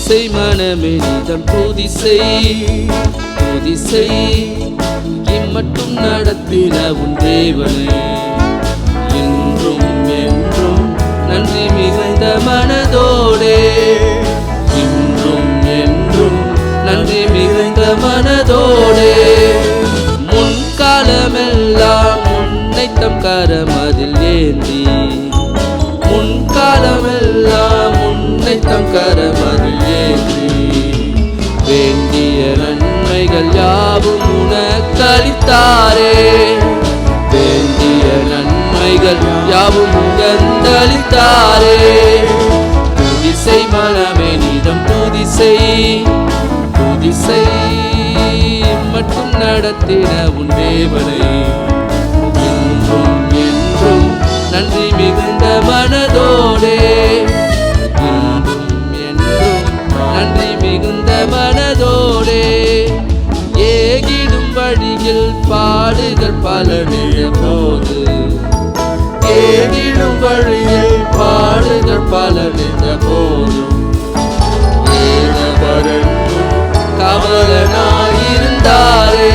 துதிசை மனமே நிதம் துதிசை துதிசை இம்மட்டும் நடத்தின உன் தேவனை என்றும் என்றும் நன்றி மிகுந்த மனதோடே இன்றும் என்றும் நன்றி மிகுந்த மனதோடே முன்காலமெல்லாம் உன்னை தம் கரமதில் ஏந்தி முன்காலமெல்லாம் உன்னை தம் கரமதில் ஏந்தி வேண்டிய நன்மைகள் யாவும் உனக்களித்தாரே வேண்டிய நன்மைகள் யாவும் உகந்தளித்தாரே துதிசை மனமே நிதம் துதிசை துதிசை மட்டும் நடத்தின உன் தேவனை என்றும் என்றும் நன்றி மிகுந்த மனதோடே என்றும் என்றும் நன்றி மிகுந்த மனதோடே ஏகிடும் வழியில் பாடுகள் பல நின்ற போது ஏகிடும் வழியில் பாடுகள் பல நின்ற போதும் காவலனாயிருந்தாரே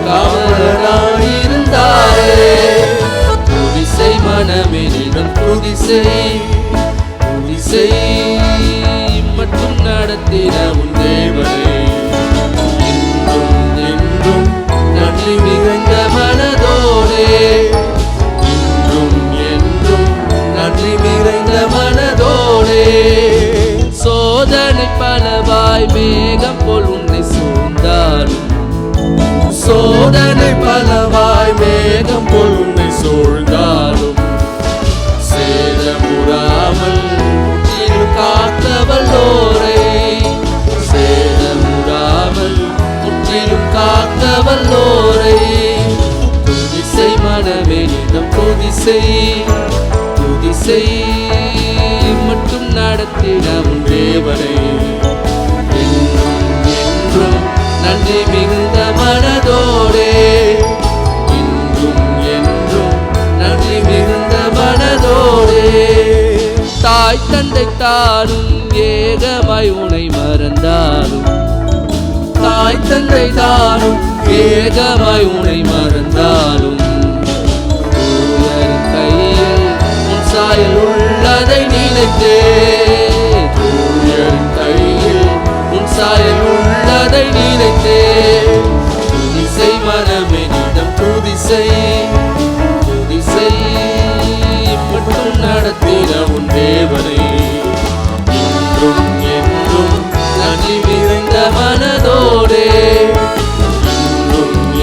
காவலனாயிருந்தாரே துதிசை மனமே நிதம் துதிசை துதிசை மட்டும் நடத்தின உன் தேவனை என்றும் என்றும் நன்றி மிகுந்த மனதோடே என்றும் என்றும் நன்றி மிகுந்த மனதோடே சோதனை பலவாய் மேகம் போல் உன்னை சூழ்ந்தாலும் சோதனை பலவாய் மேகம் போல் உன்னை சூழ்ந்தாலும் சேதமுறாமல் முற்றிலும் காத்தவல்லோரை சேதமுறாமல் முற்றிலும் காத்தவல்லோரை துதிசை மனமே நிதம் துதிசை துதிசை மட்டும் நடத்தின உன் தேவனை என்றும் என்றும் நன்றி மிகுந்த மனதோடே என்றும் என்றும் நன்றி மிகுந்த மனதோடே தாய் தந்தை தானும் ஏகமாய் உனை மறந்தாலும் தாய் தந்தை தானும் ஏகமாய் உனை மறந்தாலும் கையில் உன் சாயல் உள்ளதை நினைத்தே தூயரின் கையில் உன் சாயல் உள்ளதை நினைத்தே துதிசை மனமே நிதம் துதிசை துதிசை மட்டும் நடத்தின உன் தேவனை என்றும் என்றும் நன்றி மிகுந்த மனதோடே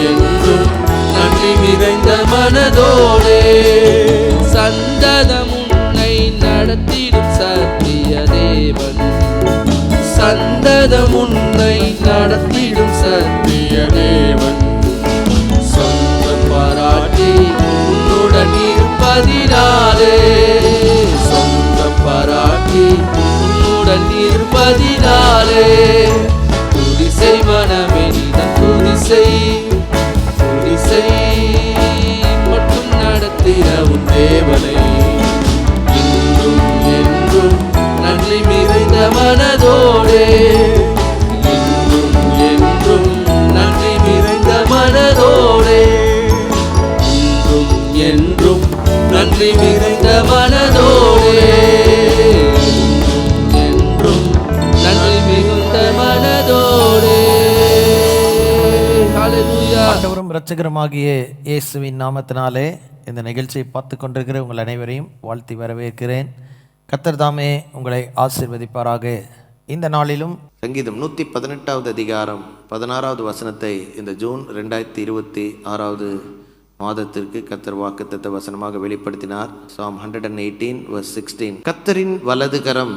என்றும் என்றும் நன்றி மிகுந்த மனதோடே சந்ததம் உன்னை நடத்திடும் சத்திய தேவன் சந்ததம் உன்னை நடத்திடும் சத்திய தேவன் சொந்தம் பாராட்டி உன்னுடன் இருப்பதினாலே சொந்தம் பாராட்டி உன்னுடன் இருப்பதினாலே துதிசை மனமே நிதம் துதிசை துதிசை மட்டும் நடத்தின உன் தேவனை என்றும் என்றும் நன்றி மிகுந்த மனதோடே என்றும் என்றும் நன்றி மிகுந்த மனதோடே என்றும் என்றும் நன்றி மிகுந்த மனதோடே என்றும் நன்றி மிகுந்த மனதோடே. ஹல்லேலூயா. ஆண்டவரும் இரட்சகருமாகிய இயேசுவின் நாமத்தினாலே இந்த நிகழ்ச்சியை பார்த்து கொண்டிருக்கிற உங்கள் அனைவரையும் வாழ்த்தி வரவேற்கிறேன். கர்த்தர் தாமே உங்களை ஆசீர்வதிப்பாராக. இந்த நாளிலும் சங்கீதம் 118வது அதிகாரம் 16வது வசனத்தை இந்த ஜூன் 2026 மாதத்திற்கு கர்த்தர் வாக்குத்தத்த வசனமாக வெளிப்படுத்தினார். Psalm 118 verse 16. கர்த்தரின் வலது கரம்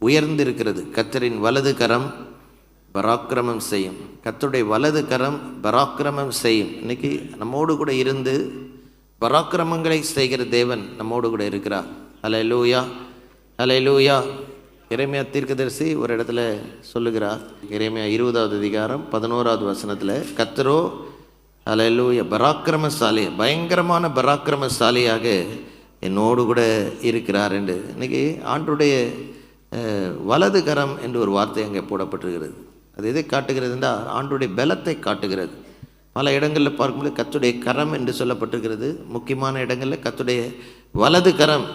உயர்ந்திருக்கிறது. கர்த்தரின் வலது கரம் பராக்கிரமம் செய்யும். கர்த்தருடைய வலது கரம் பராக்கிரமம் செய்யும். இன்னைக்கு நம்மோடு கூட இருந்து பராக்கிரமங்களை செய்கிற தேவன் நம்மோடு கூட இருக்கிறார். ஹல்லேலூயா, ஹல்லேலூயா. எரேமியா தீர்க்கதரிசி ஒரு இடத்துல சொல்லுகிறார். எரேமியா 20வது அதிகாரம் 11வது வசனத்தில் கர்த்தரோ ஹல்லேலூயா பராக்கிரமசாலி, பயங்கரமான பராக்கிரமசாலியாக என்னோடு கூட இருக்கிறார் என்று. இன்றைக்கி ஆண்டருடைய வலது கரம் என்று ஒரு வார்த்தை அங்கே போடப்பட்டிருக்கிறது. அது எதை காட்டுகிறது என்றால் ஆண்டருடைய பலத்தை காட்டுகிறது. பல இடங்களில் பார்க்கும்போது கர்த்தருடைய கரம் என்று சொல்லப்பட்டிருக்கிறது. முக்கியமான இடங்களில் கர்த்தருடைய வலது கரம்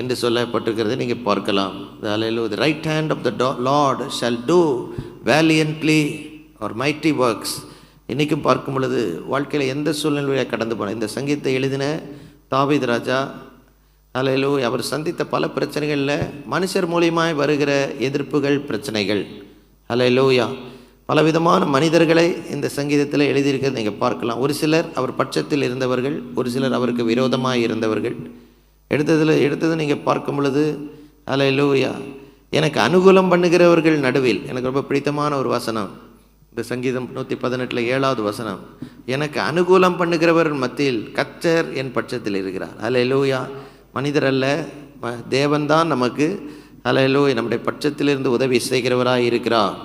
என்று சொல்லப்பட்டிருக்கிறது நீங்கள் பார்க்கலாம். The right hand of the Lord shall do valiantly or mighty works. இன்றைக்கும் பார்க்கும் பொழுது வாழ்க்கையில் எந்த சூழ்நிலையை கடந்து போன இந்த சங்கீதத்தை எழுதின தாவீது ராஜா, அல்லேலூயா, அவர் சந்தித்த பல பிரச்சனைகளில் மனுஷர் மூலியமாய் வருகிற எதிர்ப்புகள், பிரச்சனைகள், அல்லேலூயா, பலவிதமான மனிதர்களை இந்த சங்கீதத்தில் எழுதியிருக்கிறது நீங்கள் பார்க்கலாம். ஒரு சிலர் அவர் பட்சத்தில் இருந்தவர்கள், ஒரு சிலர் அவருக்கு விரோதமாக இருந்தவர்கள். எடுத்தது நீங்கள் பார்க்கும் பொழுது அல்லேலூயா, எனக்கு அனுகூலம் பண்ணுகிறவர்கள் நடுவில். எனக்கு ரொம்ப பிடித்தமான ஒரு வசனம் இந்த சங்கீதம் 118 7வது வசனம். எனக்கு அனுகூலம் பண்ணுகிறவர் மத்தியில் கர்த்தர் என் பட்சத்தில் இருக்கிறார். அல்லேலூயா, மனிதர் அல்ல, தேவன்தான் நமக்கு அல்லேலூயா நம்முடைய பட்சத்திலிருந்து உதவி செய்கிறவராக இருக்கிறார்.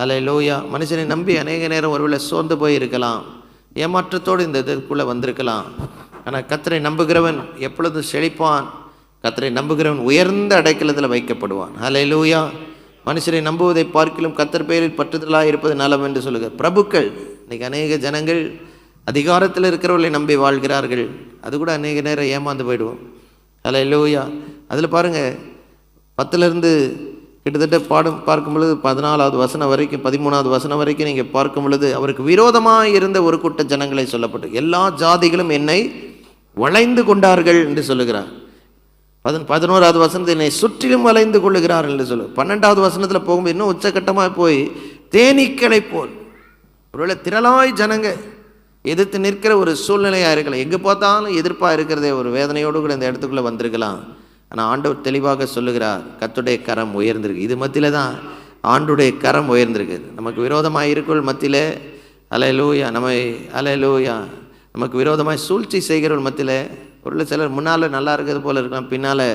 அல்லேலூயா, மனுஷனை நம்பி அநேக நேரம் ஒருவேளை சோர்ந்து போய் இருக்கலாம், ஏமாற்றத்தோடு இந்த இதற்குள்ளே வந்திருக்கலாம். ஆனால் கர்த்தரை நம்புகிறவன் எப்பொழுதும் செழிப்பான். கர்த்தரை நம்புகிறவன் உயர்ந்த அடைக்கலத்தில் வைக்கப்படுவான். அல்லேலூயா, மனுஷரை நம்புவதை பார்க்கிலும் கர்த்தர் பெயரில் பற்றுதலாக இருப்பது நலம் என்று சொல்லுகிறார். பிரபுக்கள், இன்றைக்கி அநேக ஜனங்கள் அதிகாரத்தில் இருக்கிறவர்களை நம்பி வாழ்கிறார்கள். அது கூட அநேக நேரம் ஏமாந்து போயிடுவோம். அல்லேலூயா, அதில் பாருங்கள் 10லிருந்து கிட்டத்தட்ட பார்க்கும் பொழுது 14வது வசனம் வரைக்கும் 13வது வசனம் வரைக்கும் நீங்கள் பார்க்கும் பொழுது அவருக்கு விரோதமாக இருந்த ஒரு கூட்ட ஜனங்களை சொல்லப்பட்டு எல்லா ஜாதிகளும் என்னை வளைந்து கொண்டார்கள் என்று சொல்லுகிறார். 11வது வசனத்தில் என்னை சுற்றிலும் வளைந்து கொள்ளுகிறார்கள் என்று சொல்லு. 12வது வசனத்தில் போகும்போது இன்னும் உச்சகட்டமாக போய் தேனீக்களை போல் ஒருவேளை திரளாய் ஜனங்க எதிர்த்து நிற்கிற ஒரு சூழ்நிலையாக இருக்கலாம். எங்கே பார்த்தாலும் எதிர்ப்பாக இருக்கிறதே, ஒரு வேதனையோடு கூட இந்த இடத்துக்குள்ளே வந்திருக்கலாம். ஆனால் ஆண்டவர் தெளிவாக சொல்லுகிறார், கர்த்தருடைய கரம் உயர்ந்திருக்கு. இது மத்தியில் தான் ஆண்டுடைய கரம் உயர்ந்திருக்கு. நமக்கு விரோதமாக இருக்கிற மத்தியில் அல்லேலூயா, அல்லேலூயா, நமக்கு விரோதமாக சூழ்ச்சி செய்கிறவர்கள் மத்தியில் ஒரு சிலர் முன்னால் நல்லா இருக்கிறது போல் இருக்கலாம், பின்னால்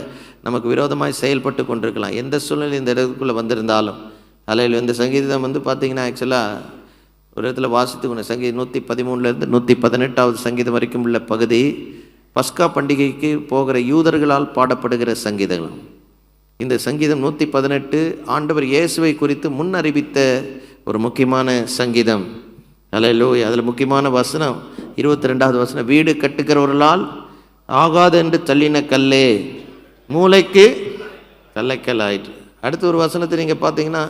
நமக்கு விரோதமாக செயல்பட்டு கொண்டிருக்கலாம். எந்த சூழ்நிலை இந்த இடத்துக்குள்ளே வந்திருந்தாலும் அல்லேலூயா. இந்த சங்கீதம் பார்த்திங்கன்னா ஆக்சுவலாக ஒரு இடத்துல வாசித்து சங்கீதம் 113லேருந்து 118வது சங்கீதம் வரைக்கும் உள்ள பகுதி பஸ்கா பண்டிகைக்கு போகிற யூதர்களால் பாடப்படுகிற சங்கீதங்கள். இந்த சங்கீதம் 118 ஆண்டவர் இயேசுவை குறித்து முன் அறிவித்த ஒரு முக்கியமான சங்கீதம். அல்லேலூயா, அதில் முக்கியமான வசனம் 22வது வசனம், வீடு கட்டுகிறவர்களால் ஆகாது என்று தள்ளின கல்லே மூளைக்கு கல்லைக்கல் ஆயிற்று. அடுத்த ஒரு வசனத்தை நீங்கள் பார்த்தீங்கன்னா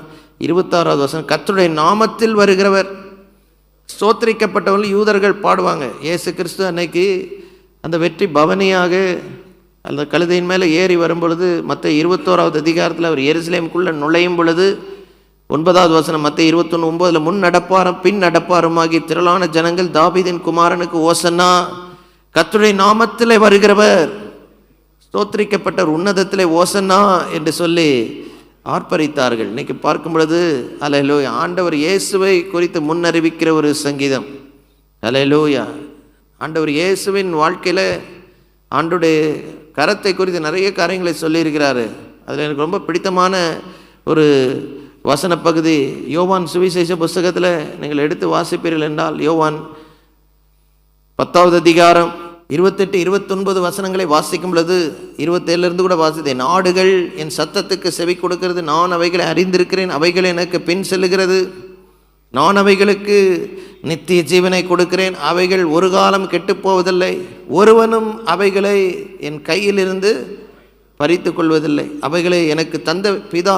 26வது வசனம், கர்த்தருடைய நாமத்தில் வருகிறவர் ஸ்தோத்திரிக்கப்பட்டவர்கள் யூதர்கள் பாடுவாங்க. இயேசு கிறிஸ்து அன்னைக்கு அந்த வெற்றி பவனியாக அந்த கழுதையின் மேலே ஏறி வரும் பொழுது மத்திய 21வது அதிகாரத்தில் அவர் எருசலேமுக்குள்ளே நுழையும் பொழுது 9வது வசனம் மத்திய 21:9 முன் நடப்பாரும் பின் நடப்பாருமாகி திரளான ஜனங்கள் தாவீதின் குமாரனுக்கு ஓசன்னா, கர்த்தருடைய நாமத்திலே வருகிறவர் ஸ்தோத்திரிக்கப்பட்டவர் உன்னதத்திலே ஓசன்னா என்று சொல்லி ஆர்ப்பரித்தார்கள். இன்னைக்கு பார்க்கும் பொழுது அல்லேலூயா, ஆண்டவர் இயேசுவை குறித்து முன்னறிவிக்கிற ஒரு சங்கீதம். அல்லேலூயா, ஆண்டவர் இயேசுவின் வாழ்க்கையில் ஆண்டுடைய கரத்தை குறித்து நிறைய காரியங்களை சொல்லியிருக்கிறாரு. அதில் எனக்கு ரொம்ப பிடித்தமான ஒரு வசன பகுதி யோவான் சுவிசேஷ புஸ்தகத்தில் நீங்கள் எடுத்து வாசிப்பீர்கள் என்றால் யோவான் 10வது அதிகாரம் 28, 29 வசனங்களை வாசிக்கும் பொழுது 27லேருந்து கூட வாசித்தேன். ஆடுகள் என் சத்தத்துக்கு செவி கொடுக்கிறது, நான் அவைகளை அறிந்திருக்கிறேன், அவைகள் எனக்கு பின் செல்லுகிறது, நான் அவைகளுக்கு நித்திய ஜீவனை கொடுக்கிறேன், அவைகள் ஒரு காலம் கெட்டுப்போவதில்லை, ஒருவனும் அவைகளை என் கையிலிருந்து பறித்து கொள்வதில்லை, அவைகளை எனக்கு தந்த பிதா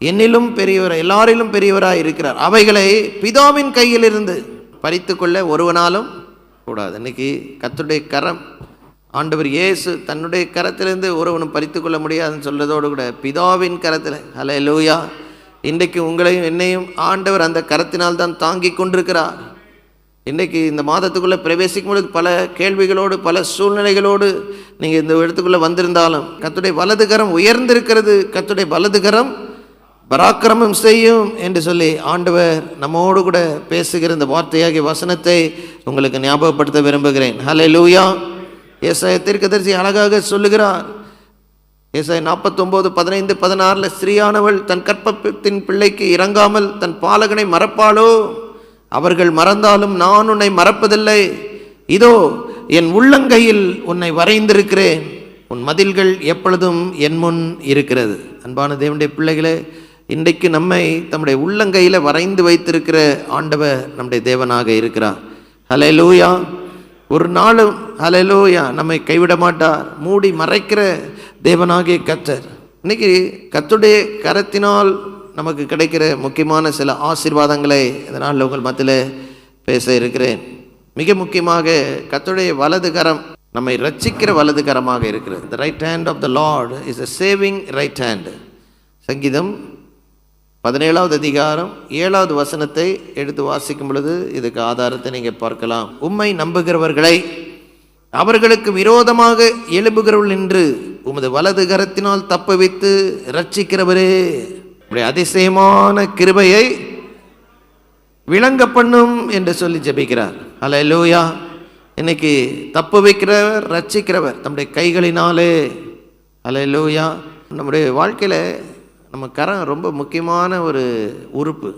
என்னிலும் பெரியவர் எல்லாரிலும் பெரியவராக இருக்கிறார், அவைகளை பிதாவின் கையிலிருந்து பறித்து கொள்ள ஒருவனாலும் கூடாது. இன்னைக்கு கர்த்தருடைய கரம், ஆண்டவர் இயேசு தன்னுடைய கரத்திலிருந்து ஒருவனும் பறித்து கொள்ள முடியாதுன்னு சொல்றதோடு கூட பிதாவின் கரத்தில், அல்லேலூயா, இன்றைக்கு உங்களையும் என்னையும் ஆண்டவர் அந்த கரத்தினால் தான் தாங்கி கொண்டிருக்கிறார். இன்றைக்கு இந்த மாதத்துக்குள்ளே பிரவேசிக்கும் பொழுது பல கேள்விகளோடு பல சூழ்நிலைகளோடு நீங்கள் இந்த இடத்துக்குள்ளே வந்திருந்தாலும் கர்த்தருடைய வலது கரம் உயர்ந்திருக்கிறது, கர்த்தருடைய வலது கரம் பராக்கிரமம் செய்யும் என்று சொல்லி ஆண்டவர் நம்மோடு கூட பேசுகிற இந்த வார்த்தையாகிய வசனத்தை உங்களுக்கு ஞாபகப்படுத்த விரும்புகிறேன். ஹல்லேலூயா. ஏசாயா தீர்க்கதரிசி அழகாக சொல்லுகிறார். ஏசாயா 49:15-16 ஸ்திரீயானவள் தன் கற்பத்தின் பிள்ளைக்கு இறங்காமல் தன் பாலகனை மறப்பாளோ? அவர்கள் மறந்தாலும் நான் உன்னை மறப்பதில்லை. இதோ என் உள்ளங்கையில் உன்னை வரைந்திருக்கிறேன், உன் மதில்கள் எப்பொழுதும் என் முன் இருக்கிறது. அன்பான தேவனுடைய பிள்ளைகளே, இன்றைக்கு நம்மை தம்முடைய உள்ளங்கையில் வரைந்து வைத்திருக்கிற ஆண்டவர் நம்முடைய தேவனாக இருக்கிறார். ஹல்லேலூயா. ஒரு நாளும் ஹல்லேலூயா நம்மை கைவிட மாட்டார். மூடி மறைக்கிற தேவனாகிய கர்த்தர். இன்னைக்கு கர்த்தருடைய கரத்தினால் நமக்கு கிடைக்கிற முக்கியமான சில ஆசீர்வாதங்களை இதனால் உங்கள் மத்தியில் பேச இருக்கிறேன். மிக முக்கியமாக கர்த்தருடைய வலது கரம் நம்மை ரட்சிக்கிற வலது கரமாக இருக்கிறது. The right hand of the Lord is a saving right hand. சங்கீதம் 17வது அதிகாரம் 7வது வசனத்தை எடுத்து வாசிக்கும் பொழுது இதுக்கு ஆதாரத்தை நீங்கள் பார்க்கலாம். உம்மை நம்புகிறவர்களை அவர்களுக்கு விரோதமாக எழும்புகிறவர்கள் என்று உமது வலது கரத்தினால் தப்புவித்து ரட்சிக்கிறவரே, உடைய அதிசயமான கிருபையை விளங்க பண்ணும் என்று சொல்லி ஜெபிக்கிறார். ஹல்லேலூயா. இன்னைக்கு தப்பு வைக்கிறவர், ரட்சிக்கிறவர் நம்முடைய கைகளினாலே. ஹல்லேலூயா. நம்முடைய வாழ்க்கையில் நம்ம கரம் ரொம்ப முக்கியமான ஒரு உறுப்பு.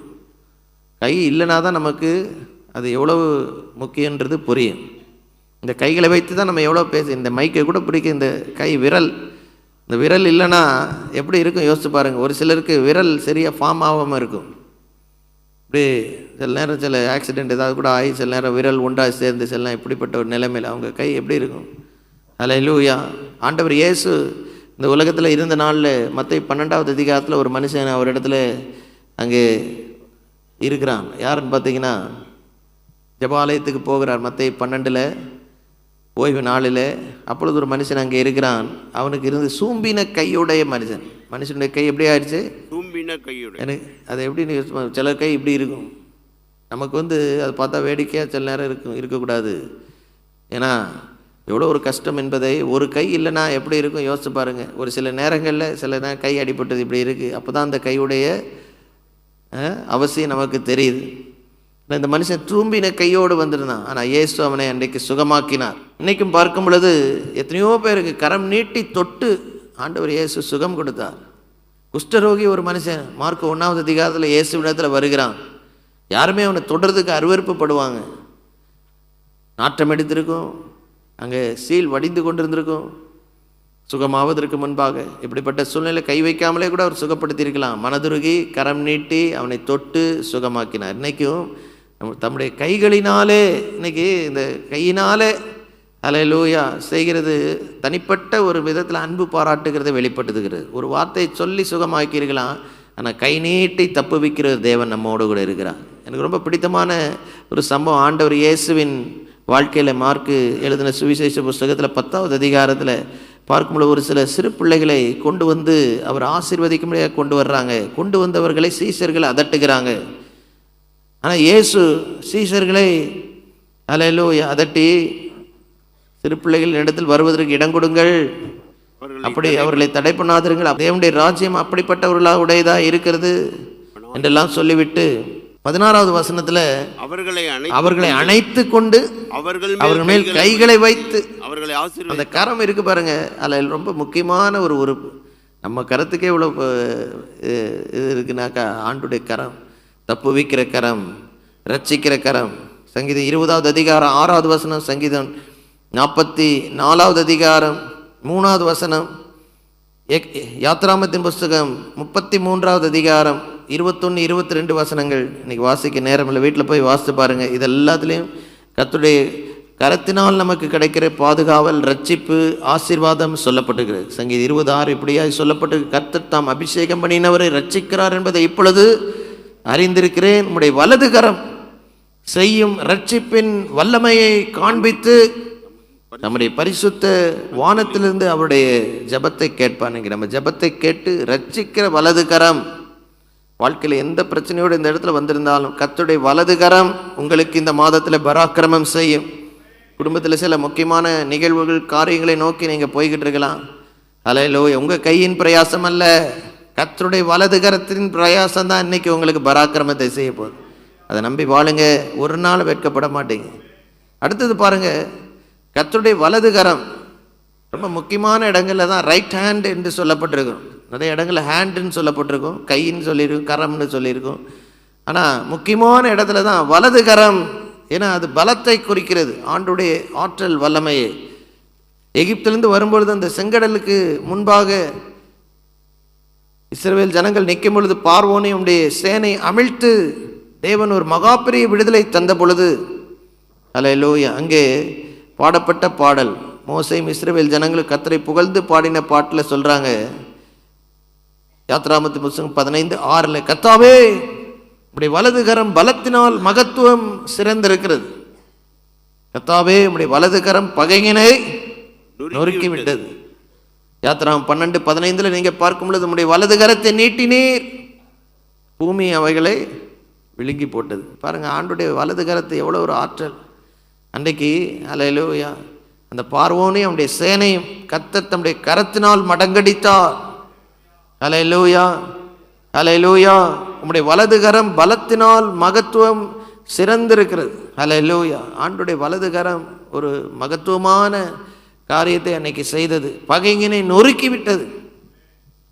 கை இல்லைனா தான் நமக்கு அது எவ்வளவு முக்கியன்றது புரியும். இந்த கைகளை வைத்து தான் நம்ம எவ்வளோ இந்த மைக்கை கூட பிடிக்கும். இந்த கை விரல், இந்த விரல் இல்லைன்னா எப்படி இருக்கும் யோசிச்சு பாருங்கள். ஒரு சிலருக்கு விரல் சரியாக ஃபார்ம் ஆகாமல் இருக்கும். இப்படி சில நேரம் சில ஆக்சிடெண்ட் ஏதாவது கூட ஆகி சில நேரம் விரல் உண்டாக சேர்ந்து சில நேரம் இப்படிப்பட்ட ஒரு நிலைமையில் அவங்க கை எப்படி இருக்கும். ஹல்லேலூயா. ஆண்டவர் இயேசு இந்த உலகத்தில் இருந்த நாளில் மத்தேயு 12வது அதிகாரத்தில் ஒரு மனுஷன் ஒரு இடத்துல அங்கே இருக்கிறான். யாருன்னு பார்த்தீங்கன்னா ஜெபாலயத்துக்கு போகிறார். மத்தேயு 12 ஓய்வு நாளில் அப்பொழுது ஒரு மனுஷன் அங்கே இருக்கிறான். அவனுக்கு இருந்து சூம்பின கையுடைய மனுஷன். மனுஷனுடைய கை எப்படி ஆயிடுச்சு? சூம்பின கையுடைய. எனக்கு அது எப்படின்னு சில கை இப்படி இருக்கும். நமக்கு அதை பார்த்தா வேடிக்கையாக சில நேரம் இருக்கக்கூடாது. ஏன்னா எவ்வளோ ஒரு கஷ்டம் என்பதை ஒரு கை இல்லைன்னா எப்படி இருக்கும் யோசிச்சு பாருங்கள். ஒரு சில நேரங்களில் சில நேரம் கை அடிபட்டது இப்படி இருக்குது. அப்போ தான் அந்த கையுடைய அவசியம் நமக்கு தெரியுது. இந்த மனுஷன் தூம்பின கையோடு வந்திருந்தான். ஆனால் இயேசு அவனை அன்றைக்கு சுகமாக்கினார். இன்றைக்கும் பார்க்கும் பொழுது எத்தனையோ பேருக்கு கரம் நீட்டி தொட்டு ஆண்டவர் இயேசு சுகம் கொடுத்தார். குஷ்டரோகி ஒரு மனுஷன் மார்க் 1வது அதிகாரத்தில் இயேசுவிடத்தில் வருகிறான். யாருமே அவனை தொடர்றதுக்கு அருவருப்புப்படுவாங்க. நாற்றம் எடுத்திருக்கும், அங்கே சீல் வடிந்து கொண்டிருந்திருக்கும். சுகமாவதற்கு முன்பாக இப்படிப்பட்ட சூழ்நிலை கை வைக்காமலே கூட அவர் சுகப்படுத்தியிருக்கலாம். மனதுருகி கரம் நீட்டி அவனை தொட்டு சுகமாக்கினார். இன்றைக்கும் தம்முடைய கைகளினாலே, இன்னைக்கு இந்த கையினாலே ஹல்லேலூயா செய்கிறது தனிப்பட்ட ஒரு விதத்தில் அன்பு பாராட்டுகிறதை வெளிப்படுத்துகிறது. ஒரு வார்த்தையை சொல்லி சுகமாக்கியிருக்கலாம், ஆனால் கை நீட்டி தப்பு வைக்கிற தேவன் நம்மோடு கூட இருக்கிறார். எனக்கு ரொம்ப பிடித்தமான ஒரு சம்பவம் ஆண்டவர் இயேசுவின் வாழ்க்கையில் மார்க்கு எழுதின சுவிசேஷ புஸ்தகத்தில் 10வது அதிகாரத்தில் பார்க்கும்போது ஒரு சில சிறு பிள்ளைகளை கொண்டு வந்து அவர் ஆசீர்வதிக்கும்படியாக கொண்டு வர்றாங்க. கொண்டு வந்தவர்களை சீஷர்களை அதட்டுகிறாங்க. ஆனால் இயேசு சீஷர்களை ஹல்லேலூயா அதட்டி, சிறு பிள்ளைகள் இடத்தில் வருவதற்கு இடம் கொடுங்கள், அப்படி அவர்களை தடை பண்ணாதிருங்கள், தேவனுடைய ராஜ்யம் அப்படிப்பட்டவர்களாக உடையதாக இருக்கிறது என்றெல்லாம் சொல்லிவிட்டு 16வது வசனத்தில் அவர்களை அணைத்து கொண்டு அவர்கள் மேல் கைகளை வைத்து அவர்களை அந்த கரம் இருக்கு பாருங்க. அதில் ரொம்ப முக்கியமான ஒரு உறுப்பு. நம்ம கரத்துக்கே இவ்வளோ இது இருக்குனாக்கா ஆண்டுடைய கரம், தப்பு வைக்கிற கரம், ரட்சிக்கிற கரம். சங்கீதம் 20வது அதிகாரம் 6வது வசனம், சங்கீதம் 44வது அதிகாரம் 3வது வசனம், யாத்ராமத்தின் புஸ்தகம் 33வது அதிகாரம் 21, 22 வசனங்கள். இன்னைக்கு வாசிக்க நேரம் இல்லை, வீட்டில் போய் வாசித்து பாருங்கள். இது எல்லாத்துலேயும் கர்த்தருடைய கரத்தினால் நமக்கு கிடைக்கிற பாதுகாவல், ரட்சிப்பு, ஆசீர்வாதம் சொல்லப்பட்டிருக்கிறது. சங்கீதம் 26 இப்படியாக சொல்லப்பட்டு, கர்த்தர் தாம் அபிஷேகம் பண்ணினவரை ரட்சிக்கிறார் என்பதை இப்பொழுது அறிந்திருக்கிறேன். நம்முடைய வலது கரம் செய்யும் ரட்சிப்பின் வல்லமையை காண்பித்து நம்முடைய பரிசுத்த வானத்திலிருந்து அவருடைய ஜபத்தை கேட்பான். நம்ம ஜபத்தை கேட்டு ரட்சிக்கிற வலது கரம். வாழ்க்கையில் எந்த பிரச்சனையோடு இந்த இடத்துல வந்திருந்தாலும் கர்த்தருடைய வலது கரம் உங்களுக்கு இந்த மாதத்தில் பராக்கிரமம் செய்யும். குடும்பத்தில் சில முக்கியமான நிகழ்வுகள், காரியங்களை நோக்கி நீங்கள் போய்கிட்டு இருக்கலாம். ஹல்லேலூயா. உங்கள் கையின் பிரயாசம் அல்ல, கர்த்தருடைய வலது கரத்தின் பிரயாசம் தான் இன்னைக்கு உங்களுக்கு பராக்கிரமத்தை செய்ய போகுது. அதை நம்பி வாழுங்க, ஒரு நாள் வெட்கப்பட மாட்டீங்க. அடுத்தது பாருங்க, கர்த்தருடைய வலது கரம் ரொம்ப முக்கியமான இடங்களில் தான் ரைட் ஹேண்ட் என்று சொல்லப்பட்டிருக்கும். நிறைய இடங்களில் ஹேண்டுன்னு சொல்லப்பட்டிருக்கும், கைன்னு சொல்லியிருக்கும், கரம்னு சொல்லியிருக்கும். ஆனால் முக்கியமான இடத்துல தான் வலது கரம். ஏன்னா அது பலத்தை குறிக்கிறது, ஆண்டுடைய ஆற்றல் வல்லமையை. எகிப்திலிருந்து வரும்பொழுது அந்த செங்கடலுக்கு முன்பாக இஸ்ரவேல் ஜனங்கள் நிற்கும் பொழுது பார்வோனை உடைய சேனை அமிழ்த்து தேவன் ஒரு மகா பெரிய விடுதலை தந்த பொழுது அல்லேலூயா அங்கே பாடப்பட்ட பாடல், மோசேயும் இஸ்ரவேல் ஜனங்களுக்கு கர்த்தரை புகழ்ந்து பாடின பாட்டில் சொல்றாங்க, யாத்ராமத்து புத்தகம் 15:6, கர்த்தாவே உம்முடைய வலதுகரம் பலத்தினால் மகத்துவம் சிறந்திருக்கிறது. கர்த்தாவே உம்முடைய வலதுகரம் பகையினை நொறுக்கி விட்டது. யாத்ராம் 12:15 நீங்க பார்க்கும் பொழுது உம்முடைய வலதுகரத்தை நீட்டினீர், பூமி அவைகளை விழுங்கி போட்டது. பாருங்க, ஆண்டுடைய வலதுகரத்தை எவ்வளோ ஒரு ஆற்றல். அன்றைக்கு அல்லேலூயா அந்த பார்வோனையும் அவனுடைய சேனையும் கர்த்தர் தம்முடைய கரத்தினால் மடங்கடித்தார். அல்லேலூயா அல்லேலூயா. உம்முடைய வலதுகரம் பலத்தினால் மகத்துவம் சிறந்திருக்கிறது. அல்லேலூயா. ஆண்டுடைய வலதுகரம் ஒரு மகத்துவமான காரியத்தை அன்னைக்கு செய்தது, பகைங்கினை நொறுக்கி விட்டது.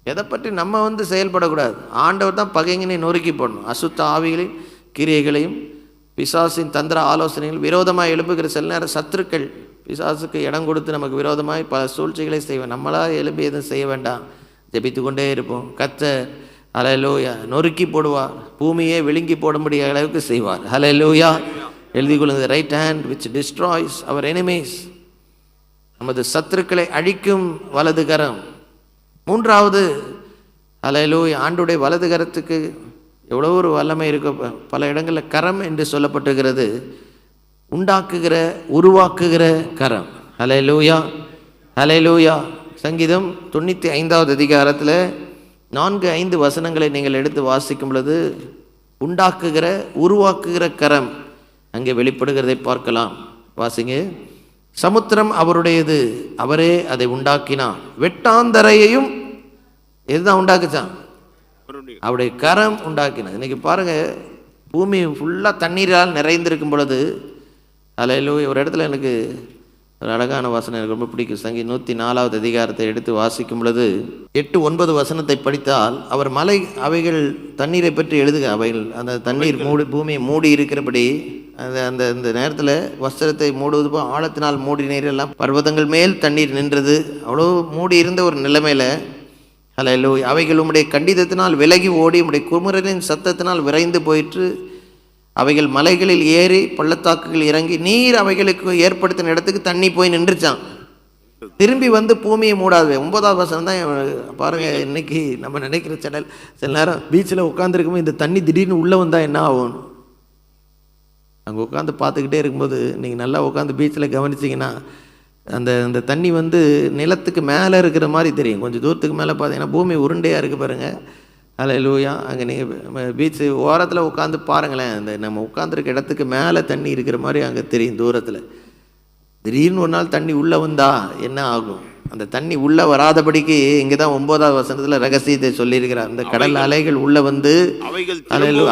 எதை பற்றி நம்ம செயல்படக்கூடாது, ஆண்டவர் தான் பகைங்கினை நொறுக்கி போடணும். அசுத்த ஆவிகளின் கிரியைகளையும் பிசாசின் தந்திர ஆலோசனைகள் விரோதமாக எழுப்புகிற சில நேரம் சத்துருக்கள் பிசாசுக்கு இடம் கொடுத்து நமக்கு விரோதமாய் பல சூழ்ச்சிகளை செய்வோம். நம்மளாக எழுப்பி எதுவும் செய்ய வேண்டாம், ஜெபித்து கொண்டே இருப்போம். கர்த்தர் ஹல்லேலூயா நொறுக்கி போடுவார், பூமியே விழுங்கி போட முடிய அளவுக்கு செய்வார். ஹல்லேலூயா. எழுதி கொள்ளுங்க, right hand which destroys our enemies, நமது சத்துருக்களை அழிக்கும் வலது கரம். மூன்றாவது ஹல்லேலூயா ஆண்டுடைய வலது கரத்துக்கு எவ்வளோ ஒரு வல்லமை இருக்க. பல இடங்களில் கரம் என்று சொல்லப்பட்டுகிறது, உண்டாக்குகிற உருவாக்குகிற கரம். ஹல்லேலூயா ஹல்லேலூயா. சங்கீதம் 95வது அதிகாரத்தில் 4-5 வசனங்களை நீங்கள் எடுத்து வாசிக்கும் பொழுது உண்டாக்குகிற உருவாக்குகிற கரம் அங்கே வெளிப்படுகிறதை பார்க்கலாம். வாசிங்க. சமுத்திரம் அவருடையது, அவரே அதை உண்டாக்கினார். வெட்டாந்தரையையும் எதுதான் உண்டாக்குச்சான்? அவருடைய கரம் உண்டாக்கினார். இன்னைக்கு பாருங்க, பூமி ஃபுல்லாக தண்ணீரால் நிறைந்திருக்கும் பொழுது அல்லேலூயா. ஒரு இடத்துல எனக்கு ஒரு அழகான வாசனை எனக்கு ரொம்ப பிடிக்கும். சங்கீதம் 104வது அதிகாரத்தை எடுத்து வாசிக்கும் பொழுது 8-9 வசனத்தை படித்தால், அவர் மலை அவைகள் தண்ணீரை பற்றி எழுதுக, அவைகள் அந்த தண்ணீர் பூமியை மூடி இருக்கிறபடி அந்த அந்த நேரத்தில் வஸ்திரத்தை மூடுவது போல் ஆழத்தினால் மூடி நீரெல்லாம் பர்வதங்கள் மேல் தண்ணீர் நின்றது. அவ்வளோ மூடி இருந்த ஒரு நிலைமையில் அல்லேலூயா அவைகள் உம்முடைய கண்டிதத்தினால் விலகி ஓடி உம்முடைய குமுறலின் சத்தத்தினால் விரைந்து போயிற்று. அவைகள் மலைகளில் ஏறி பள்ளத்தாக்குகள் இறங்கி நீர் அவைகளுக்கு ஏற்படுத்தின இடத்துக்கு தண்ணி போய் நின்றுச்சான். திரும்பி பூமியை மூடாது. 9வது வசனம் தான் பாருங்க. இன்னைக்கு நம்ம நினைக்கிற சேனல் சில நேரம் பீச்சில் உட்காந்துருக்கும்போது இந்த தண்ணி திடீர்னு உள்ளே வந்தால் என்ன ஆகும்? அங்கே உட்காந்து பார்த்துக்கிட்டே இருக்கும்போது நீங்கள் நல்லா உட்காந்து பீச்சில் கவனிச்சிங்கன்னா அந்த அந்த தண்ணி நிலத்துக்கு மேலே இருக்கிற மாதிரி தெரியும். கொஞ்சம் தூரத்துக்கு மேலே பார்த்தீங்கன்னா பூமி உருண்டையாக இருக்குது பாருங்கள். அல்லேலூயா. அங்கே நீங்கள் பீச்சு ஓரத்தில் உட்காந்து பாருங்களேன், அந்த நம்ம உட்காந்துருக்க இடத்துக்கு மேலே தண்ணி இருக்கிற மாதிரி அங்கே தெரியும் தூரத்தில். திடீர்னு ஒரு நாள் தண்ணி உள்ளே வந்தா என்ன ஆகும்? அந்த தண்ணி உள்ளே வராதபடிக்கு இங்கே தான் 9வது வசனத்தில் ரகசியத்தை சொல்லியிருக்கிறார். அந்த கடல் அலைகள் உள்ளே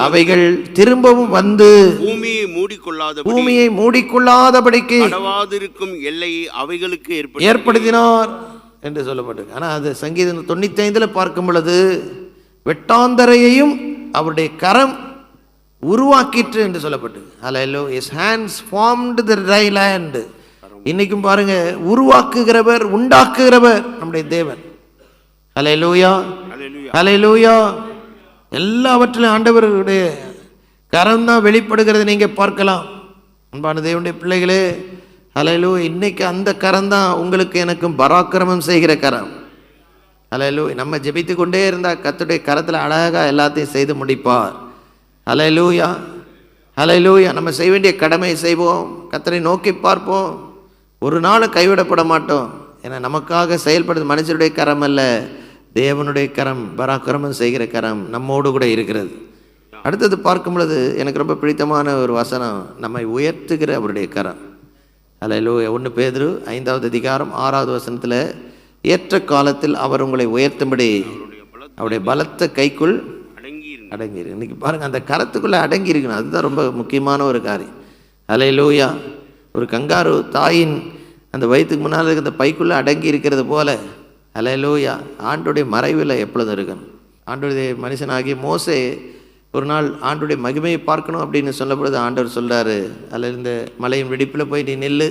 அவைகள் திரும்பவும் பூமியை மூடிக்கொள்ளாதபடிக்கு இருக்கும் எல்லையை அவைகளுக்கு ஏற்படுத்தினார் என்று சொல்லப்பட்டிருக்கு. ஆனால் அது சங்கீதம் 95 பார்க்கும் பொழுது வெட்டாந்தரையையும் அவருடைய கரம் உருவாக்கிற்று என்று சொல்லப்பட்டு. ஹல்லேலூயா. His hands formed the dry land. இன்னைக்கும் பாருங்க, உருவாக்குகிறவர் உண்டாக்குகிறவர் நம்முடைய தேவன். ஹல்லேலூயா ஹல்லேலூயா. எல்லாவற்றிலும் ஆண்டவருடைய கரம் தான் வெளிப்படுகிறது, நீங்க பார்க்கலாம். அன்பான தேவனுடைய பிள்ளைகளே, ஹல்லேலூயா. இன்னைக்கு அந்த கரம் தான் உங்களுக்கு எனக்கும் பராக்கிரமம் செய்கிற கரம். ஹல்லேலூயா. நம்ம ஜெபித்து கொண்டே இருந்தால் கர்த்தருடைய கரத்தில் அழகாக எல்லாத்தையும் செய்து முடிப்பார். ஹல்லேலூயா ஹல்லேலூயா. நம்ம செய்ய வேண்டிய கடமையை செய்வோம், கர்த்தரை நோக்கி பார்ப்போம், ஒரு நாளும் கைவிடப்பட மாட்டோம். ஏன்னா நமக்காக செயல்படுறது மனுஷருடைய கரம் அல்ல, தேவனுடைய கரம், பராக்கிரமம் செய்கிற கரம் நம்மோடு கூட இருக்கிறது. அடுத்தது பார்க்கும் பொழுது எனக்கு ரொம்ப பிடித்தமான ஒரு வசனம், நம்மை உயர்த்துகிற அவருடைய கரம். ஹல்லேலூயா. 1 பேதுரு 5வது அதிகாரம் 6வது வசனத்தில், ஏற்ற காலத்தில் அவர் உங்களை உயர்த்தும்படி அவருடைய பலத்த கைக்குள் அடங்கிரு. இன்னைக்கு பாருங்க, அந்த கரத்துக்குள்ளே அடங்கி இருக்கணும். அதுதான் ரொம்ப முக்கியமான ஒரு காரியம். ஹல்லேலூயா. ஒரு கங்காரு தாயின் அந்த வயிற்றுக்கு முன்னால் இருக்க அந்த பைக்குள்ளே அடங்கி இருக்கிறது போல, ஹல்லேலூயா, ஆண்டுடைய மறைவில் எப்பொழுதும் இருக்கணும். ஆண்டுடைய மனுஷனாகிய மோசே ஒரு நாள் ஆண்டுடைய மகிமையை பார்க்கணும் அப்படின்னு சொல்லப்படுது. ஆண்டவர் சொல்கிறாரு, அதில் இந்த மலையின் வெடிப்பில் போய் நீ நெல்லு,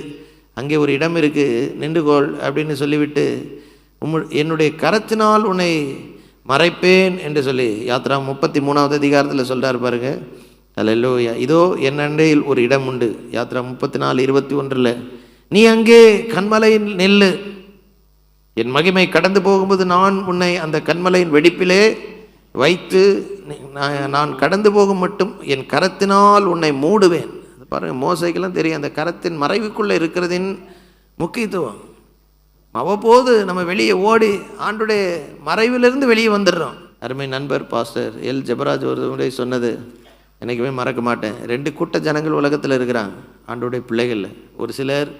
அங்கே ஒரு இடம் இருக்குது, நின்றுகோள் அப்படின்னு சொல்லிவிட்டு என்னுடைய கரத்தினால் உன்னை மறைப்பேன் என்று சொல்லி யாத்ரா 33வது அதிகாரத்தில் சொல்கிறார் பாருங்க. அல்லேலூயா. இதோ என் அண்டையில் ஒரு இடம் உண்டு. யாத்ரா 34:21 நீ அங்கே கன்மலையின் நெல்லு, என் மகிமை கடந்து போகும்போது நான் உன்னை அந்த கன்மலையின் வெடிப்பிலே வைத்து நான் கடந்து போகும் மட்டும் என் கரத்தினால் உன்னை மூடுவேன். பாருங்கள், மோசைக்கெல்லாம் தெரியும் அந்த கரத்தின் மறைவுக்குள்ளே இருக்கிறதின் முக்கியத்துவம். அவ்வப்போது நம்ம வெளியே ஓடி ஆண்டுடைய மறைவிலிருந்து வெளியே வந்துடுறோம். அருமை நண்பர் பாஸ்டர் எல் ஜெபராஜ் ஒரு முறை சொன்னது என்றைக்குமே மறக்க மாட்டேன். 2 கூட்ட ஜனங்கள் உலகத்தில் இருக்கிறாங்க, ஆண்டுடைய பிள்ளைகள். ஒரு சிலர்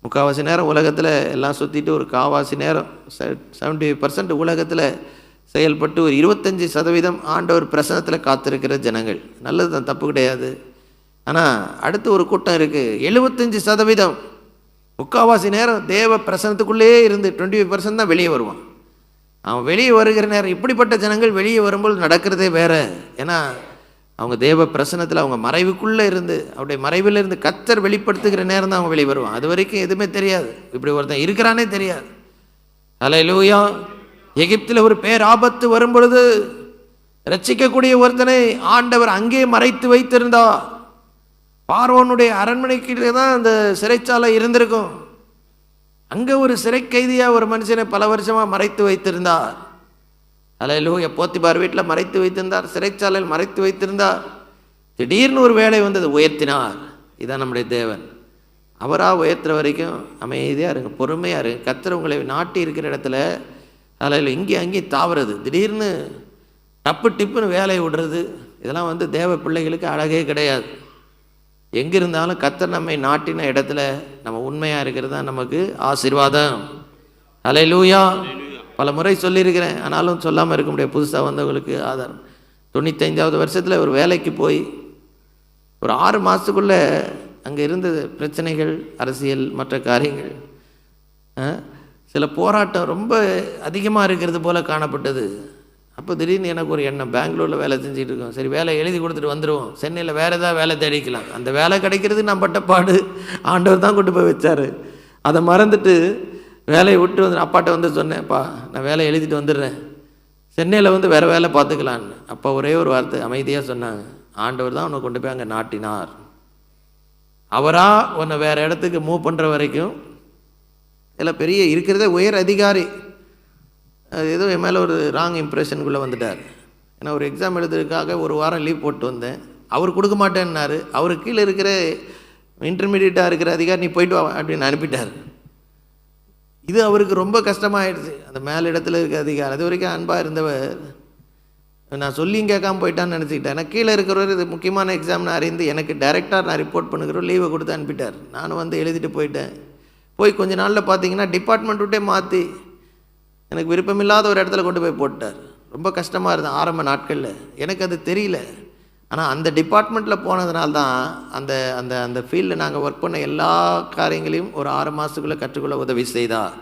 3/4 நேரம் உலகத்தில் எல்லாம் சுற்றிட்டு ஒரு 1/4 நேரம் 70% உலகத்தில் செயல்பட்டு ஒரு 25% ஆண்டவர் பிரசனத்தில் காத்திருக்கிற ஜனங்கள். நல்லது தான், தப்பு கிடையாது. ஆனால் அடுத்து ஒரு கூட்டம் இருக்குது, 75% 3/4 நேரம் தேவ பிரசனத்துக்குள்ளே இருந்து 25% தான் வெளியே வருவான். அவன் வெளியே வருகிற நேரம், இப்படிப்பட்ட ஜனங்கள் வெளியே வரும்போது நடக்கிறதே வேறு. ஏன்னா அவங்க தேவ பிரசனத்தில் அவங்க மறைவுக்குள்ளே இருந்து அவருடைய மறைவில் இருந்து கர்த்தர் வெளிப்படுத்துகிற நேரம் தான் அவங்க வெளியே வருவான். அது வரைக்கும் எதுவுமே தெரியாது, இப்படி ஒருத்தன் இருக்கிறானே தெரியாது. அல்லேலூயா. எகிப்தில் ஒரு பேராபத்து வரும்பொழுது ரட்சிக்கக்கூடிய ஒருத்தனை ஆண்டவர் அங்கே மறைத்து வைத்திருந்தார். பார்வோனுடைய அரண்மனைக்கு தான் அந்த சிறைச்சாலை இருந்திருக்கும். அங்கே ஒரு சிறை கைதியாக ஒரு மனுஷனை பல வருஷமாக மறைத்து வைத்திருந்தார். அல்லேலூயா. போத்திபார் வீட்டில் மறைத்து வைத்திருந்தார், சிறைச்சாலையில் மறைத்து வைத்திருந்தார். திடீர்னு ஒரு வேலை வந்தது, உயர்த்தினார். இதான் நம்முடைய தேவன். அவராக உயர்த்துற வரைக்கும் அமைதியாக இருங்க, பொறுமையாக இருங்க. கர்த்தர் உங்களை நாட்டி இருக்கிற இடத்துல அதில் இங்கேயும் அங்கேயும் தாவுறது, திடீர்னு டப்பு டிப்புன்னு வேலையை விடுறது, இதெல்லாம் தேவ பிள்ளைகளுக்கு அழகே கிடையாது. எங்கே இருந்தாலும் கர்த்தர் நம்மை நாட்டின இடத்துல நம்ம உண்மையாக இருக்கிறது தான் நமக்கு ஆசீர்வாதம். அல்லேலூயா. பல முறை சொல்லியிருக்கிறேன், ஆனாலும் சொல்லாமல் இருக்க முடியாது புதுசாக வந்தவங்களுக்கு ஆதாரம். 95வது வருஷத்தில் ஒரு வேலைக்கு போய் ஒரு 6 மாதத்துக்குள்ளே அங்கே இருந்த பிரச்சனைகள், அரசியல், மற்ற காரியங்கள், சில போராட்டம் ரொம்ப அதிகமாக இருக்கிறது போல் காணப்பட்டது. அப்போ திடீர்னு எனக்கு ஒரு எண்ணம், பெங்களூரில் வேலை செஞ்சுட்டு இருக்கோம், சரி வேலை எழுதி கொடுத்துட்டு வந்துடுவோம், சென்னையில் வேறு ஏதாவது வேலை தேடிக்கலாம். அந்த வேலை கிடைக்கிறது நான் பட்ட பாடு ஆண்டவர் தான் கொண்டு போய் வச்சார். அதை மறந்துட்டு வேலையை விட்டு வந்து அப்பாட்ட சொன்னேன்ப்பா நான் வேலை எழுதிட்டு வந்துடுறேன், சென்னையில் வேறு வேலை பார்த்துக்கலான்னு. அப்போ ஒரே ஒரு வார்த்தை அமைதியாக சொன்னாங்க, ஆண்டவர் தான் உன்னை கொண்டு போய் அங்கே நாட்டினார். அவராக உன்னை வேறு இடத்துக்கு மூவ் பண்ணுற வரைக்கும் இதில் பெரிய இருக்கிறதே உயர் அதிகாரி ஏதோ என் மேலே ஒரு ராங் இம்ப்ரெஷனுக்குள்ளே வந்துட்டார். ஏன்னா ஒரு எக்ஸாம் எழுதுறதுக்காக ஒரு வாரம் லீவ் போட்டு வந்தேன். அவர் கொடுக்க மாட்டேன்னாரு. அவர் கீழே இருக்கிற இன்டர்மீடியட்டாக இருக்கிற அதிகாரி நீ போயிட்டு வா அப்படின்னு அனுப்பிட்டார். இது அவருக்கு ரொம்ப கஷ்டமாயிடுச்சு. அந்த மேல் இடத்துல இருக்க அதிகாரி அது வரைக்கும் அன்பாக இருந்தவர் நான் சொல்லியும் கேட்காம போயிட்டான்னு நினச்சிக்கிட்டேன். எனக்கு கீழே இருக்கிறவர் இது முக்கியமான எக்ஸாம்னு அறிந்து எனக்கு டைரெக்டாக நான் ரிப்போர்ட் பண்ணுகிறோம் லீவை கொடுத்து அனுப்பிட்டார். நானும் எழுதிட்டு போயிட்டேன். போய் கொஞ்ச நாளில் பார்த்தீங்கன்னா டிபார்ட்மெண்ட் விட்டே மாற்றி எனக்கு விருப்பமில்லாத ஒரு இடத்துல கொண்டு போய் போட்டார். ரொம்ப கஷ்டமாக இருந்தேன் ஆரம்ப நாட்களில். எனக்கு அது தெரியல. ஆனால் அந்த டிபார்ட்மெண்ட்டில் போனதுனால தான் அந்த அந்த அந்த ஃபீல்டில் நாங்கள் ஒர்க் பண்ண எல்லா காரியங்களையும் ஒரு 6 மாதத்துக்குள்ளே கற்றுக்கொள்ள உதவி செய்தார்.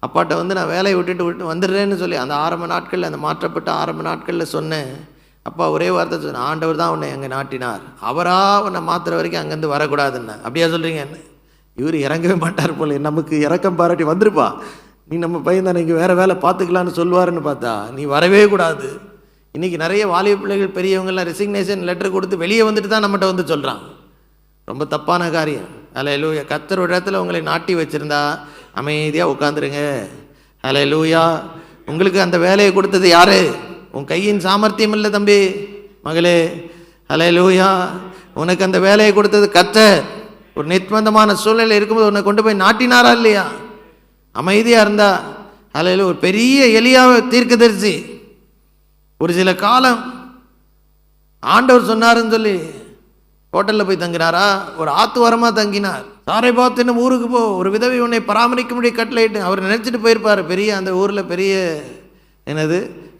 அப்பாட்ட நான் வேலையை விட்டு வந்துடுறேன்னு சொல்லி அந்த ஆரம்ப நாட்களில், அந்த மாற்றப்பட்ட ஆரம்ப நாட்களில் சொன்னேன். அப்பா ஒரே வார்த்தை சொன்னேன், ஆண்டவர் தான் உன்னை அங்கே நாட்டினார், அவராக உன்னை மாற்றுற வரைக்கும் அங்கேருந்து வரக்கூடாதுன்னு. அப்படியா சொல்கிறீங்க? இவர் இறங்கவே மாட்டார் போல, நமக்கு இறக்கம் பாராட்டி வந்துருப்பா நீ நம்ம பையன் தானே இங்கே வேறு வேலை பார்த்துக்கலான்னு சொல்லுவாருன்னு பார்த்தா நீ வரவே கூடாது. இன்றைக்கி நிறைய வாலிப பிள்ளைகள் பெரியவங்கெல்லாம் ரெசிக்னேஷன் லெட்டர் கொடுத்து வெளியே வந்துட்டு தான் நம்மகிட்ட சொல்கிறாங்க. ரொம்ப தப்பான காரியம். அல்லேலூயா. கர்த்தர் ஒரு இடத்துல உங்களை நாட்டி வச்சுருந்தா அமைதியாக உட்காந்துருங்க. அல்லேலூயா. உங்களுக்கு அந்த வேலையை கொடுத்தது யார்? உன் கையின் சாமர்த்தியம் இல்லை தம்பி மகளே. அல்லேலூயா. உனக்கு அந்த வேலையை கொடுத்தது கர்த்தர். ஒரு நிர்பந்தமான சூழ்நிலை இருக்கும்போது உன்னை கொண்டு போய் நாட்டினாரா இல்லையா? அமைதியாக இருந்தா. அல்லேலூயா. ஒரு பெரிய எலியாவை தீர்க்கதரிசி ஒரு சில காலம் ஆண்டவர் சொன்னாருன்னு சொல்லி ஹோட்டலில் போய் தங்கினாரா? ஒரு ஆத்துவாரமாக தங்கினார். சாரை பார்த்துன்னு ஊருக்கு போ, ஒரு விதவை உன்னை பராமரிக்க முடிய கட்டளையிட்டு அவர் நினச்சிட்டு போயிருப்பார். பெரிய அந்த ஊரில் பெரிய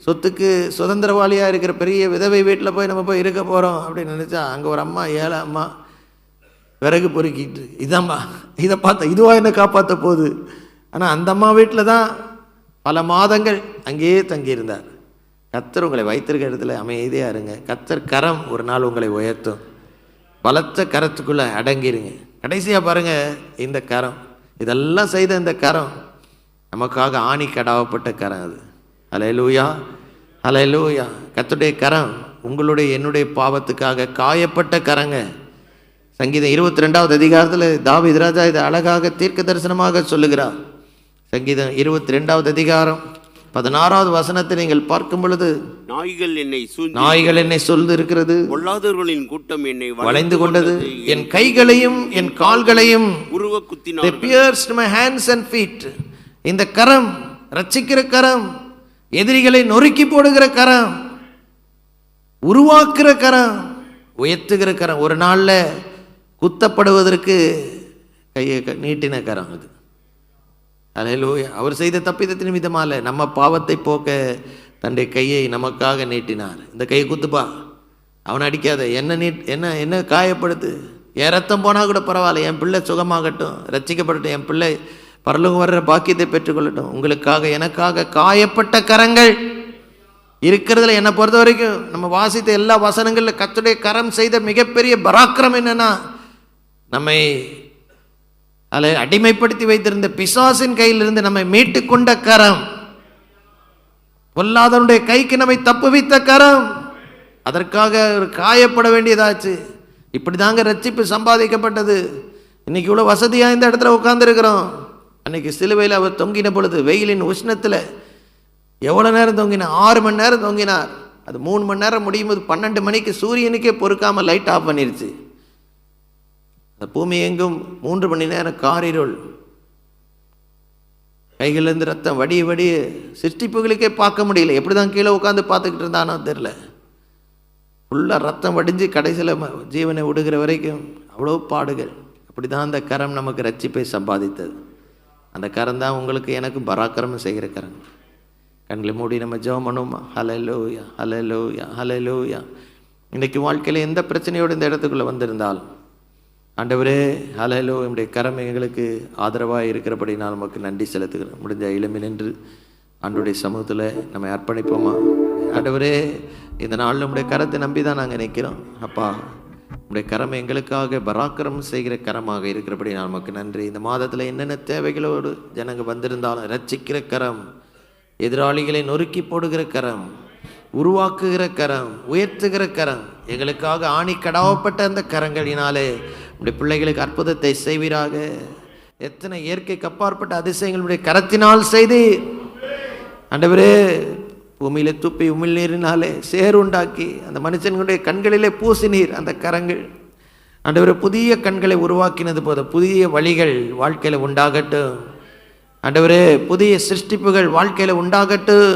சொத்துக்கு சுதந்திரவாளியாக இருக்கிற பெரிய விதவை வீட்டில் போய் நம்ம போய் இருக்க போகிறோம் அப்படின்னு நினச்சா அங்கே ஒரு அம்மா, ஏழை அம்மா விறகு பொறுக்கிட்டு, இதாம்மா இதை பார்த்தா இதுவா என்ன காப்பாற்ற போகுது. ஆனால் அந்த அம்மா வீட்டில் தான் பல மாதங்கள் அங்கேயே தங்கியிருந்தார். கர்த்தர் உங்களை வைத்திருக்க இடத்துல அமைதியாக இருங்க. கர்த்தர் கரம் ஒரு நாள் உங்களை உயர்த்தும். பலத்த கரத்துக்குள்ளே அடங்கிருங்க. கடைசியாக பாருங்கள், இந்த கரம், இதெல்லாம் செய்த இந்த கரம் நமக்காக ஆணி கடாவப்பட்ட கரம். அது அல்லேலூயா, அல்லேலூயா. கர்த்தருடைய கரம் உங்களுடைய என்னுடைய பாவத்துக்காக காயப்பட்ட கரங்க. சங்கீதம் 22வது அதிகாரத்தில் தாவீது ராஜா இதை அழகாக தீர்க்க தரிசனமாக சொல்லுகிறார். சங்கீதம் 22வது அதிகாரம் 16வது வசனத்தை நீங்கள் பார்க்கும் பொழுது, நாய்கள் என்னை சூழ்ந்து இருக்கிறது, பொல்லாதவர்களின் கூட்டம் என்னை வளைந்து கொண்டது, என் கைகளையும் என் கால்களையும் உருவ குத்தினார்கள். They pierced my hands and feet. இந்த கரம் ரட்சிக்கிற கரம், எதிரிகளை நொறுக்கி போடுகிற கரம், உருவாக்குற கரம், உயர்த்துகிற கரம், ஒரு நாளில் குத்தப்படுவதற்கு கையை நீட்டின கரம் அது. அல்லேலூயா. அவர் செய்த தப்பிதத்தின் நிமித்தமால நம்ம பாவத்தை போக்க தன்னுடைய கையை நமக்காக நீட்டினார். இந்த கையை குத்துப்பா, அவனை அடிக்காத, என்ன காயப்படுத்து, என் ரத்தம் போனால் கூட பரவாயில்ல, என் பிள்ளை சுகமாகட்டும், ரட்சிக்கப்படட்டும், என் பிள்ளை பரலோகம் வர்ற பாக்கியத்தை பெற்றுக்கொள்ளட்டும். உங்களுக்காக எனக்காக காயப்பட்ட கரங்கள் இருக்கிறதுல என்னை பொறுத்த வரைக்கும் நம்ம வாசித்த எல்லா வசனங்களில் கர்த்தருடைய கரம் செய்த மிகப்பெரிய பராக்கிரம் என்னன்னா, நம்மை அடிமைப்படுத்தி வைத்திருந்த பிசாசின் கையிலிருந்து நம்மை மீட்டு கொண்ட கரம், பொல்லாதவனுடைய கைக்கு நம்மை தப்புவித்த கரம். அதற்காக காயப்பட வேண்டியதாச்சு. இப்படி தாங்க ரட்சிப்பு சம்பாதிக்கப்பட்டது. இன்னைக்கு இவ்வளோ வசதியாக இந்த இடத்துல உட்கார்ந்துருக்கிறோம். அன்னைக்கு சிலுவையில் அவர் தொங்கின பொழுது வெயிலின் உஷ்ணத்தில் எவ்வளோ நேரம் தொங்கினார்? 6 மணி நேரம் தொங்கினார். அது 3 மணி நேரம் முடியும் போது 12 மணிக்கு சூரியனுக்கே பொறுக்காமல் லைட் ஆஃப் பண்ணிருச்சு. அந்த பூமி எங்கும் 3 மணி நேரம் காரிருள், கைகளிலிருந்து ரத்தம் வடிய வடிய சிருஷ்டிப்புகளுக்கே பார்க்க முடியல. எப்படி தான் கீழே உட்காந்து பார்த்துக்கிட்டு இருந்தானோ தெரில. ஃபுல்லாக ரத்தம் வடிஞ்சு கடைசியில் ஜீவனை விடுகிற வரைக்கும் அவ்வளோ பாடுகள். அப்படி தான் அந்த கரம் நமக்கு ரட்சிப்பை சம்பாதித்தது. அந்த கரம் தான் உங்களுக்கு எனக்கு பராக்கிரமம் செய்கிற கரம். கண்களை மூடி நம்ம ஜெபம் பண்ணுவோமா? ஹல்லேலூயா, ஹல்லேலூயா, ஹல்லேலூயா. இன்றைக்கு வாழ்க்கையில் எந்த பிரச்சனையோடு இந்த இடத்துக்குள்ளே வந்திருந்தால், ஆண்டவரே ஹல்லேலூயா, நம்முடைய கரம் எங்களுக்கு ஆதரவாக இருக்கிறபடி நான் நமக்கு நன்றி செலுத்துகிறேன். முடிஞ்ச இளமை நின்று ஆண்டவருடைய சமூகத்தில் நம்ம அர்ப்பணிப்போமா? ஆண்டவரே, இந்த நாள் நம்முடைய கரத்தை நம்பி தான் நாங்கள் நிற்கிறோம். அப்பா, நம்முடைய கரம் எங்களுக்காக பராக்கிரமம் செய்கிற கரமாக இருக்கிறபடி நான் நமக்கு நன்றி. இந்த மாதத்தில் என்னென்ன தேவைகளோடு ஜனங்க வந்திருந்தாலும் ரட்சிக்கிற கரம், எதிராளிகளை நொறுக்கி போடுகிற கரம், உருவாக்குகிற கரம், உயர்த்துகிற கரம், எங்களுக்காக ஆணி கடாவப்பட்ட அந்த கரங்களினாலே நம்முடைய பிள்ளைகளுக்கு அற்புதத்தை செய்வீராக. எத்தனை இயற்கைக்கு அப்பாற்பட்ட அதிசயங்களுடைய கரத்தினால் செய்து ஆண்டவரே, பூமியில துப்பி உமிழ்நீரினாலே சேறு உண்டாக்கி அந்த மனுஷனுடைய கண்களிலே பூசினீர் அந்த கரங்கள். ஆண்டவரே, புதிய கண்களை உருவாக்கினது போத புதிய வழிகள் வாழ்க்கையில் உண்டாகட்டும். ஆண்டவரே, புதிய சிருஷ்டிப்புகள் வாழ்க்கையில் உண்டாகட்டும்.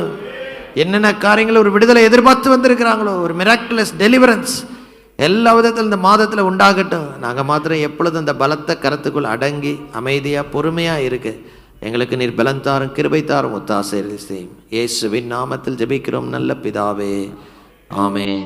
என்னென்ன காரியங்கள் ஒரு விடுதலை எதிர்பார்த்து வந்திருக்கிறாங்களோ, ஒரு மிராக்குலஸ் டெலிவரன்ஸ் எல்லா விதத்தில் இந்த மாதத்தில் உண்டாகட்டும். நாங்கள் மாத்திரம் எப்பொழுதும் அந்த பலத்த கரத்துக்குள் அடங்கி அமைதியாக பொறுமையாக இருக்கு எங்களுக்கு நீர் பலன் தாரும், கிருபை தாரும், ஒத்தாசை செய்யும். இயேசுவின் நாமத்தில் ஜெபிக்கிறோம் நல்ல பிதாவே, ஆமென்.